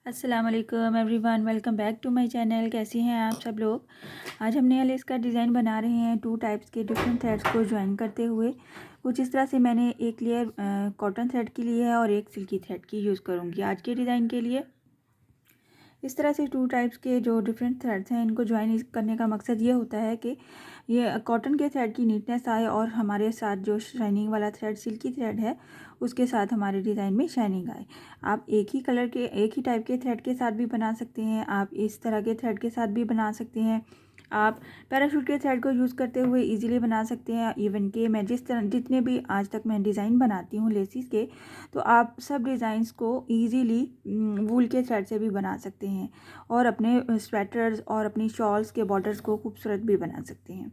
अस्सलाम वालेकुम everyone, welcome back to my channel. कैसे हैं आप सब लोग। आज हम नया लेस का डिज़ाइन बना रहे हैं 2 टाइप्स के डिफरेंट थ्रेड्स को ज्वाइन करते हुए। कुछ इस तरह से मैंने एक लेयर कॉटन थ्रेड की ली है और एक सिल्की थ्रेड की यूज़ करूँगी आज के डिज़ाइन के लिए। इस तरह से 2 टाइप्स के जो डिफरेंट थ्रेड्स हैं इनको ज्वाइन करने का मकसद ये होता है कि ये कॉटन के थ्रेड की नीटनेस आए और हमारे साथ जो शाइनिंग वाला थ्रेड सिल्की थ्रेड है उसके साथ हमारे डिज़ाइन में शाइनिंग आए। आप एक ही कलर के एक ही टाइप के थ्रेड के साथ भी बना सकते हैं, आप इस तरह के थ्रेड के साथ भी बना सकते हैं, आप पैराशूट के थ्रेड को यूज़ करते हुए इजीली बना सकते हैं। इवन कि मैं जितने भी आज तक मैं डिज़ाइन बनाती हूँ लेसिस के, तो आप सब डिज़ाइंस को इजीली वूल के थ्रेड से भी बना सकते हैं और अपने स्वेटर्स और अपनी शॉल्स के बॉर्डर्स को खूबसूरत भी बना सकते हैं।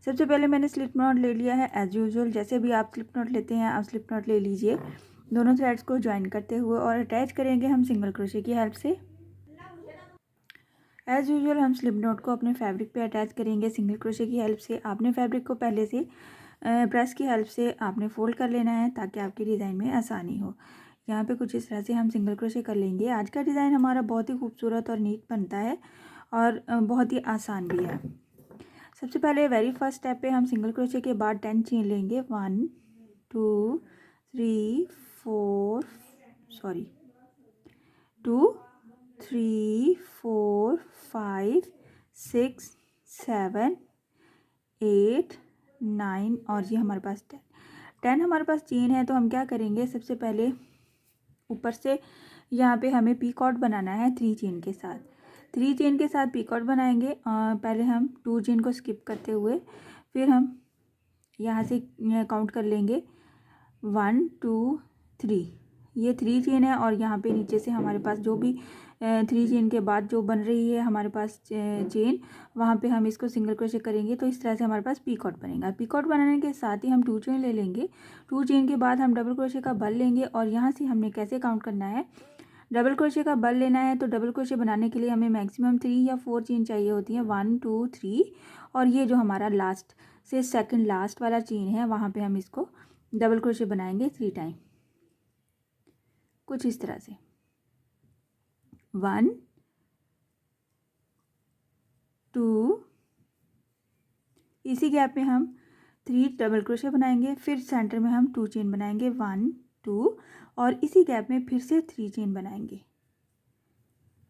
सबसे पहले मैंने स्लिप नॉट ले लिया है। एज़ यूजुअल जैसे भी आप स्लिप नॉट लेते हैं आप स्लिप नॉट ले लीजिए। दोनों थ्रेड्स को ज्वाइन करते हुए और अटैच करेंगे हम सिंगल क्रोशे की हेल्प से। एज़ यूजुअल हम स्लिप नॉट को अपने फैब्रिक पे अटैच करेंगे सिंगल क्रोशे की हेल्प से। आपने फैब्रिक को पहले से प्रेस की हेल्प से आपने फोल्ड कर लेना है ताकि आपके डिज़ाइन में आसानी हो। यहाँ पे कुछ इस तरह से हम सिंगल क्रोशे कर लेंगे। आज का डिज़ाइन हमारा बहुत ही खूबसूरत और नीट बनता है और बहुत ही आसान भी है। सबसे पहले वेरी फर्स्ट स्टेप पे हम सिंगल क्रोशे के बाद 10 चेन लेंगे। 1 2 3 4 सॉरी 2 3 4 5 6 7 8 9 और ये हमारे पास 10 हमारे पास चेन है। तो हम क्या करेंगे, सबसे पहले ऊपर से यहाँ पे हमें पीकॉट बनाना है 3 चेन के साथ। 3 चेन के साथ पीकॉट बनाएंगे। पहले हम 2 चेन को स्किप करते हुए फिर हम यहाँ से काउंट कर लेंगे 1 2 3। ये 3 चेन है और यहाँ पे नीचे से हमारे पास जो भी 3 चेन के बाद जो बन रही है हमारे पास चेन, वहाँ पे हम इसको सिंगल क्रोशे करेंगे तो इस तरह से हमारे पास पीकॉट बनेगा। पीकॉट बनाने के साथ ही हम 2 चेन ले लेंगे। 2 चेन के बाद हम डबल क्रोशे का बल लेंगे और यहाँ से हमने कैसे काउंट करना है, डबल क्रोशे का बल लेना है। तो डबल क्रोशे बनाने के लिए हमें मैक्सिमम 3 या 4 चेन चाहिए होती हैं। 1 2 3 और ये जो हमारा लास्ट से सेकंड लास्ट वाला चेन है वहाँ पे हम इसको डबल क्रोशे बनाएंगे 3 टाइम, कुछ इस तरह से 1 2। इसी गैप में हम 3 डबल क्रोशे बनाएंगे, फिर सेंटर में हम 2 चेन बनाएंगे 1 2 और इसी गैप में फिर से 3 चेन बनाएंगे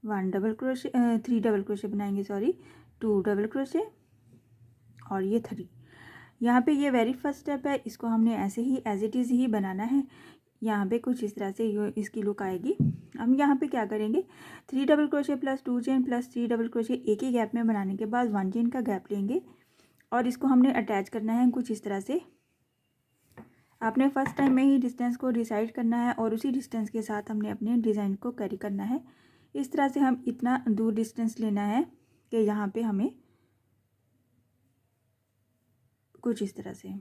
1 डबल क्रोशे 3 डबल क्रोशे बनाएंगे 2 डबल क्रोशे और ये 3। यहाँ पे ये वेरी फर्स्ट स्टेप है, इसको हमने ऐसे ही एज इट इज़ ही बनाना है। यहाँ पे कुछ इस तरह से इसकी लुक आएगी। हम यहाँ पे क्या करेंगे, 3 double crochet plus 2 chain plus 3 double crochet एक ही गैप में बनाने के बाद 1 चेन का गैप लेंगे और इसको हमने अटैच करना है कुछ इस तरह से। आपने फर्स्ट टाइम में ही डिस्टेंस को डिसाइड करना है और उसी डिस्टेंस के साथ हमने अपने डिज़ाइन को कैरी करना है। इस तरह से हम इतना दूर डिस्टेंस लेना है कि यहाँ पे हमें कुछ इस तरह से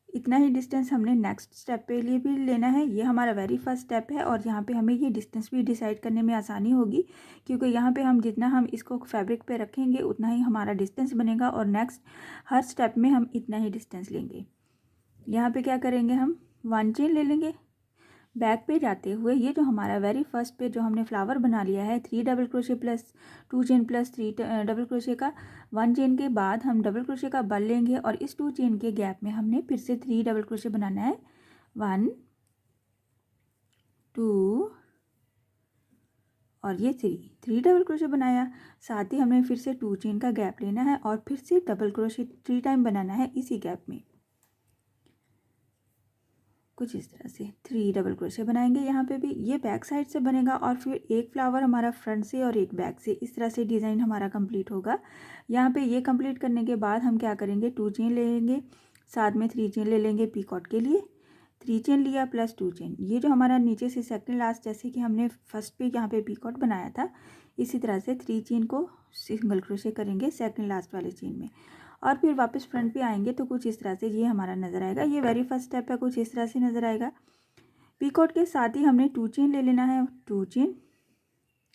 इतना ही डिस्टेंस हमने नेक्स्ट स्टेप पे लिए भी लेना है। ये हमारा वेरी फर्स्ट स्टेप है और यहाँ पे हमें ये डिस्टेंस भी डिसाइड करने में आसानी होगी क्योंकि यहाँ पे हम जितना हम इसको फैब्रिक पे रखेंगे उतना ही हमारा डिस्टेंस बनेगा और नेक्स्ट हर स्टेप में हम इतना ही डिस्टेंस लेंगे। यहाँ पे क्या करेंगे, हम 1 चेन ले लेंगे। बैक पे जाते हुए ये जो हमारा वेरी फर्स्ट पे जो हमने फ्लावर बना लिया है 3 double crochet plus 2 chain plus 3 double crochet का 1 चेन के बाद हम डबल क्रोशे का बल लेंगे और इस 2 चेन के गैप में हमने फिर से 3 डबल क्रोशे बनाना है 1 2 और ये 3 डबल क्रोशे बनाया। साथ ही हमें फिर से 2 चेन का गैप लेना है और फिर से डबल क्रोशे 3 टाइम बनाना है इसी गैप में, कुछ इस तरह से 3 डबल क्रोशे बनाएंगे। यहाँ पे भी ये बैक साइड से बनेगा और फिर एक फ्लावर हमारा फ्रंट से और एक बैक से, इस तरह से डिज़ाइन हमारा कंप्लीट होगा। यहाँ पे ये कंप्लीट करने के बाद हम क्या करेंगे, 2 चेन ले लेंगे, साथ में 3 चेन ले लेंगे पीकॉट के लिए। 3 चेन लिया प्लस 2 चेन, ये जो हमारा नीचे से सेकंड लास्ट जैसे कि हमने फर्स्ट पे यहाँ पे पीकॉट बनाया था इसी तरह से 3 चेन को सिंगल क्रोशे करेंगे सेकंड लास्ट वाले चेन में और फिर वापस फ्रंट पे आएंगे तो कुछ इस तरह से ये हमारा नज़र आएगा। ये वेरी फर्स्ट स्टेप है, कुछ इस तरह से नज़र आएगा। पीकॉट के साथ ही हमने 2 चेन ले लेना है, 2 चेन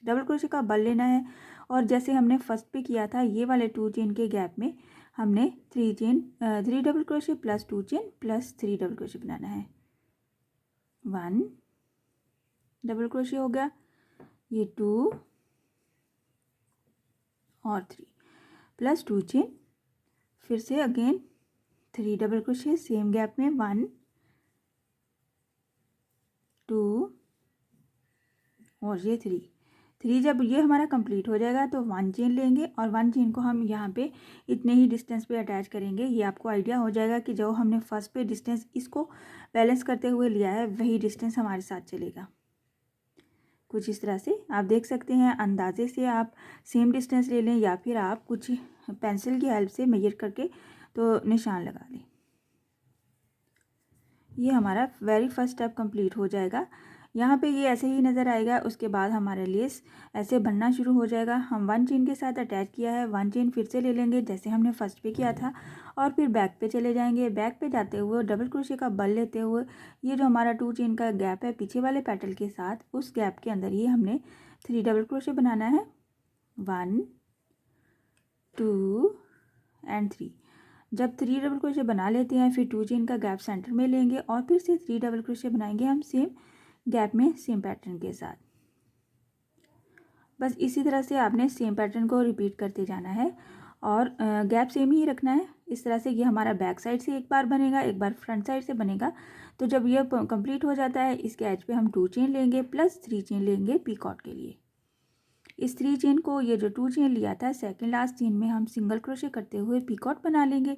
डबल क्रोशे का बल लेना है और जैसे हमने फर्स्ट पे किया था ये वाले 2 चेन के गैप में हमने 3 double crochet plus 2 chain plus 3 double crochet बनाना है। 1 डबल क्रोशे हो गया, ये 2 और 3 प्लस 2 चेन, फिर से again 3 double crochet same gap में 1 2 और ये 3 जब ये हमारा कंप्लीट हो जाएगा तो 1 चेन लेंगे और 1 चेन को हम यहाँ पे इतने ही डिस्टेंस पे अटैच करेंगे। ये आपको आइडिया हो जाएगा कि जो हमने फर्स्ट पे डिस्टेंस इसको बैलेंस करते हुए लिया है वही डिस्टेंस हमारे साथ चलेगा। कुछ इस तरह से आप देख सकते हैं, अंदाजे से आप सेम डिस्टेंस ले लें या फिर आप कुछ पेंसिल की हेल्प से मेजर करके तो निशान लगा लें। ये हमारा वेरी फर्स्ट स्टेप कंप्लीट हो जाएगा। यहाँ पे ये ऐसे ही नज़र आएगा। उसके बाद हमारा लेस ऐसे बनना शुरू हो जाएगा। हम 1 चेन के साथ अटैच किया है, 1 चेन फिर से ले लेंगे जैसे हमने फर्स्ट पे किया था और फिर बैक पे चले जाएंगे। बैक पे जाते हुए डबल क्रोशे का बल लेते हुए ये जो हमारा 2 चेन का गैप है पीछे वाले पेटल के साथ, उस गैप के अंदर ही हमने 3 डबल क्रोशे बनाना है। 1 2 एंड 3। जब 3 डबल क्रोशे बना लेते हैं फिर 2 चेन का गैप सेंटर में लेंगे और फिर से 3 डबल क्रोशे बनाएंगे हम सेम गैप में सेम पैटर्न के साथ। बस इसी तरह से आपने सेम पैटर्न को रिपीट करते जाना है और गैप सेम ही रखना है। इस तरह से ये हमारा बैक साइड से एक बार बनेगा, एक बार फ्रंट साइड से बनेगा। तो जब ये कंप्लीट हो जाता है इसके एज पे हम 2 चेन लेंगे प्लस 3 चेन लेंगे पीकॉट के लिए। इस 3 चेन को, ये जो 2 चेन लिया था सेकंड लास्ट चेन में हम सिंगल क्रोशे करते हुए पीकॉट बना लेंगे।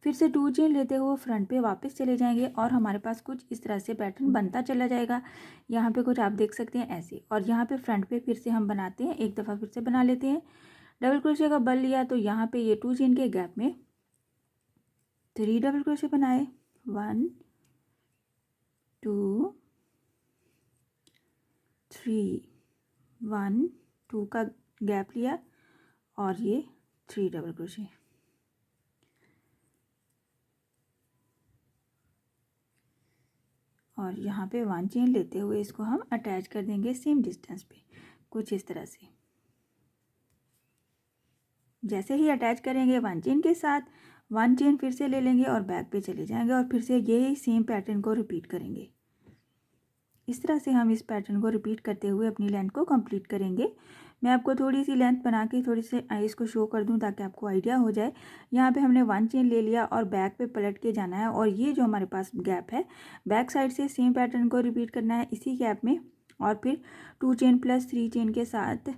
फिर से 2 चेन लेते हुए फ्रंट पे वापस चले जाएंगे और हमारे पास कुछ इस तरह से पैटर्न बनता चला जाएगा। यहाँ पे कुछ आप देख सकते हैं ऐसे, और यहाँ पे फ्रंट पे फिर से हम बनाते हैं, एक दफ़ा फिर से बना लेते हैं। डबल क्रोशे का बल लिया तो यहाँ पे ये 2 चेन के गैप में 3 डबल क्रोशे बनाए, 1 2 3 1 2 का गैप लिया और ये 3 डबल क्रोशे। और यहाँ पे 1 चेन लेते हुए इसको हम अटैच कर देंगे सेम डिस्टेंस पे, कुछ इस तरह से। जैसे ही अटैच करेंगे 1 चेन के साथ 1 चेन फिर से ले लेंगे और बैक पे चले जाएंगे और फिर से यही सेम पैटर्न को रिपीट करेंगे। इस तरह से हम इस पैटर्न को रिपीट करते हुए अपनी लेंथ को कंप्लीट करेंगे। मैं आपको थोड़ी सी लेंथ बना के थोड़ी सी इसको शो कर दूं ताकि आपको आइडिया हो जाए। यहाँ पे हमने 1 चेन ले लिया और बैक पे पलट के जाना है और ये जो हमारे पास गैप है बैक साइड से सेम पैटर्न को रिपीट करना है इसी गैप में। और फिर 2 चेन प्लस 3 चेन के साथ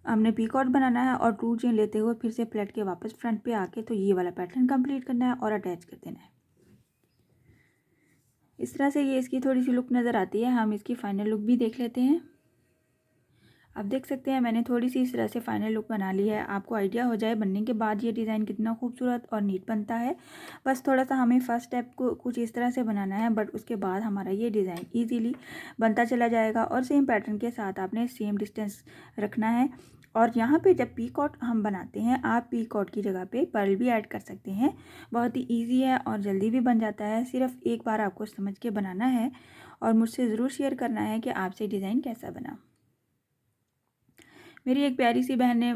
हमने पीकॉट बनाना है और 2 चेन लेते हुए फिर से पलट के वापस फ्रंट पे आके तो ये वाला पैटर्न कंप्लीट करना है और अटैच कर देना है। इस तरह से ये इसकी थोड़ी सी लुक नज़र आती है। हम इसकी फाइनल लुक भी देख लेते हैं। आप देख सकते हैं मैंने थोड़ी सी इस तरह से फाइनल लुक बना ली है। आपको आइडिया हो जाए बनने के बाद ये डिज़ाइन कितना खूबसूरत और नीट बनता है। बस थोड़ा सा हमें फर्स्ट स्टेप को कुछ इस तरह से बनाना है, बट उसके बाद हमारा ये डिज़ाइन इजीली बनता चला जाएगा। और सेम पैटर्न के साथ आपने सेम डिस्टेंस रखना है। और यहाँ पे जब पीकॉट हम बनाते हैं आप पीकॉट की जगह पे पर्ल भी ऐड कर सकते हैं। बहुत ही ईजी है और जल्दी भी बन जाता है। सिर्फ एक बार आपको समझ के बनाना है और मुझसे ज़रूर शेयर करना है कि आपसे डिज़ाइन कैसा बना। मेरी एक प्यारी सी बहन ने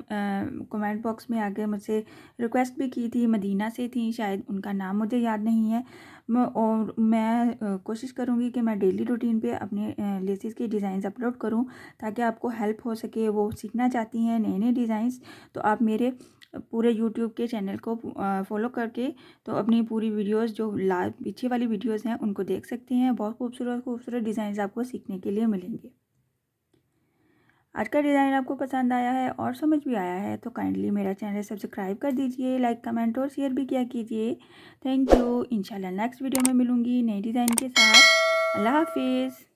कमेंट बॉक्स में आकर मुझसे रिक्वेस्ट भी की थी, मदीना से थी शायद, उनका नाम मुझे याद नहीं है। और मैं कोशिश करूँगी कि मैं डेली रूटीन पे अपने लेसेस के डिज़ाइंस अपलोड करूँ ताकि आपको हेल्प हो सके। वो सीखना चाहती हैं नए नए डिज़ाइंस, तो आप मेरे पूरे यूट्यूब के चैनल को फॉलो करके तो अपनी पूरी वीडियोस जो पीछे वाली वीडियोस हैं उनको देख सकते हैं। बहुत खूबसूरत खूबसूरत डिज़ाइंस आपको सीखने के लिए मिलेंगे। आज का डिज़ाइन आपको पसंद आया है और समझ भी आया है तो काइंडली मेरा चैनल सब्सक्राइब कर दीजिए, लाइक कमेंट और शेयर भी किया कीजिए। Thank you. इंशाल्लाह नेक्स्ट वीडियो में मिलूँगी नई डिज़ाइन के साथ। अल्लाह हाफिज़।